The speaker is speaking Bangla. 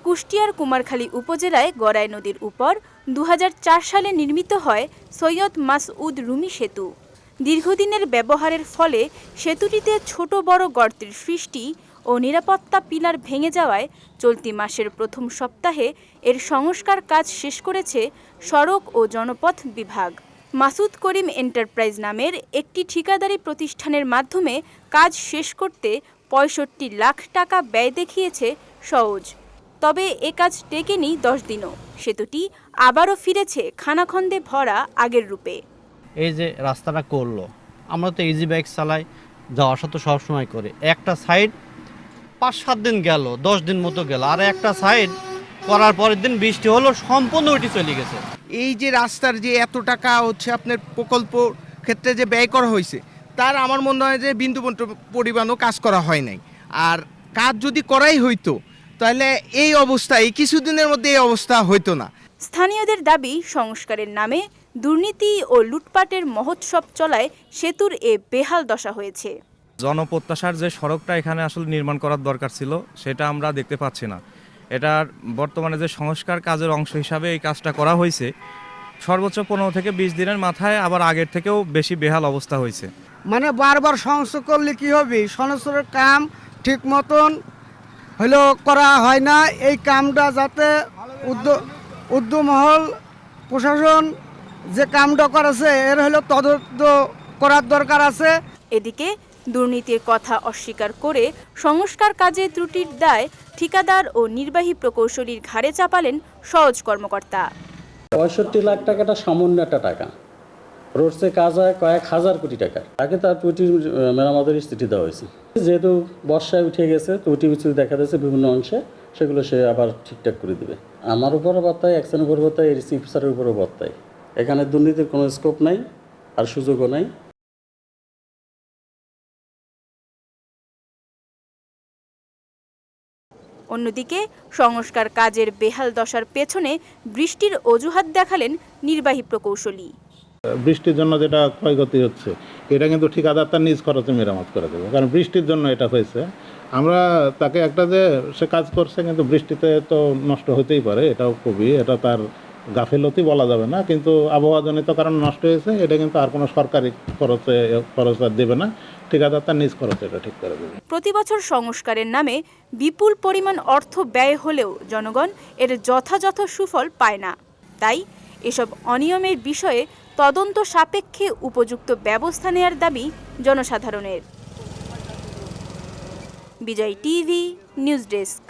কুষ্টিয়ার কুমারখালী উপজেলায় গড়াই নদীর উপর ২০০৪ সালে নির্মিত হয় সৈয়দ মাসউদ রুমি সেতু। দীর্ঘদিনের ব্যবহারের ফলে সেতুটিতে ছোট বড় গর্তের সৃষ্টি ও নিরাপত্তা পিলার ভেঙে যাওয়ায় চলতি মাসের প্রথম সপ্তাহে এর সংস্কার কাজ শেষ করেছে সড়ক ও জনপথ বিভাগ। মাসুদ করিম এন্টারপ্রাইজ নামের একটি ঠিকাদারি প্রতিষ্ঠানের মাধ্যমে কাজ শেষ করতে ৬৫ লাখ টাকা ব্যয় দেখিয়েছে সওজ। তবে এ কাজ টেকেনি ১০ দিনও। সেতুটি আবারও ফিরেছে খানাখন্দে ভরা আগের রূপে। এই যে রাস্তাটা করলো, আমরা তো ইজি বাইক চালাই, যাওয়া আসা তো সবসময় করে। একটা সাইড ৫-৭ দিন গেল, ১০ দিন মতো গেল, আর একটা সাইড করার পরের দিন বৃষ্টি হলো, সম্পূর্ণ ওইটি চলে গেছে। এই যে রাস্তার যে এত টাকা হচ্ছে আপনার প্রকল্প ক্ষেত্রে যে ব্যয় করা হয়েছে, তার আমার মনে হয় যে বিন্দু পরিমাণও কাজ করা হয় নাই। আর কাজ যদি করাই হইতো তাহলে এই অবস্থায় কিছুদিনের মধ্যে এই অবস্থা হইতো না। স্থানীয়দের দাবি, সংস্কারের নামে দুর্নীতি ও লুটপাটের মহোৎসব চলায় সেতুর এ বেহাল দশা হয়েছে। জনপ্রত্যাশার যে সড়কটা এখানে আসলে নির্মাণ করার দরকার ছিল, সেটা আমরা দেখতে পাচ্ছি না। এটার বর্তমানে যে সংস্কার কাজের অংশ হিসাবে এই কাজটা করা হয়েছে, সর্বোচ্চ ১৫ থেকে ২০ দিনের মাথায় আবার আগের থেকেও বেশি বেহাল অবস্থা হয়েছে। মানে বারবার সংস্কার করলে কি হবে, সংস্কারের কাম ঠিক মতন হলো করা হয় না। এই কামটা যাতে উদ্যমহল প্রশাসন যে কামটা করেছে এর হলো তদন্ত করার দরকার আছে। এদিকে দুর্নীতির কথা অস্বীকার করে সংস্কার কাজে ত্রুটির দায় ঠিকাদার ও নির্বাহী প্রকৌশলীর ঘাড়ে চাপালেন সওজ কর্মকর্তা। ৬৫ লাখ টাকাটা সামান্য একটা টাকা, রোডসে কাজ হয় কয়েক হাজার কোটি টাকা। তাকে তার ত্রুটি মেরামতের স্থিতি দেওয়া হয়েছে। যেহেতু বর্ষায় উঠে গেছে, ত্রুটি বিচ্যুতি দেখা যাচ্ছে বিভিন্ন অংশে, সেগুলো সে আবার ঠিকঠাক করে দিবে। আমার উপরও বর্তায়, অ্যাকশনের উপর বর্তায়, এর চিফ অফিসারের উপরও বর্তায়। এখানে দুর্নীতির কোনো স্কোপ নাই আর সুযোগও নাই। অন্যদিকে সংস্কার কাজের বেহাল দশার পেছনে বৃষ্টির অজুহাত দেখালেন নির্বাহী প্রকৌশলী। বৃষ্টির জন্য যেটা ক্ষয়ক্ষতি হচ্ছে, এটা কিন্তু ঠিকাদার তার নিজ খরচে মেরামত করে দেবে, কারণ বৃষ্টির জন্য এটা হয়েছে। আমরা তাকে একটা যে সে কাজ করছে, কিন্তু বৃষ্টিতে তো নষ্ট হতেই পারে, এটাও খুবই, এটা তার গাফিলতি বলা যাবে না, কিন্তু আবহাওয়াজনিত কারণে নষ্ট হয়েছে। এটা কিন্তু আর কোনো সরকারি খরচ আর দেবে না, ঠিকাদার তার নিজ খরচে এটা ঠিক করে দেবে। প্রতি বছর সংস্কারের নামে বিপুল পরিমাণ অর্থ ব্যয় হলেও জনগণ এর যথাযথ সুফল পায় না। তাই এসব অনিয়মের বিষয়ে তদন্ত সাপেক্ষে উপযুক্ত ব্যবস্থা নেয়ার দাবি জনসাধারণের। বিজয় টিভি নিউজ ডেস্ক।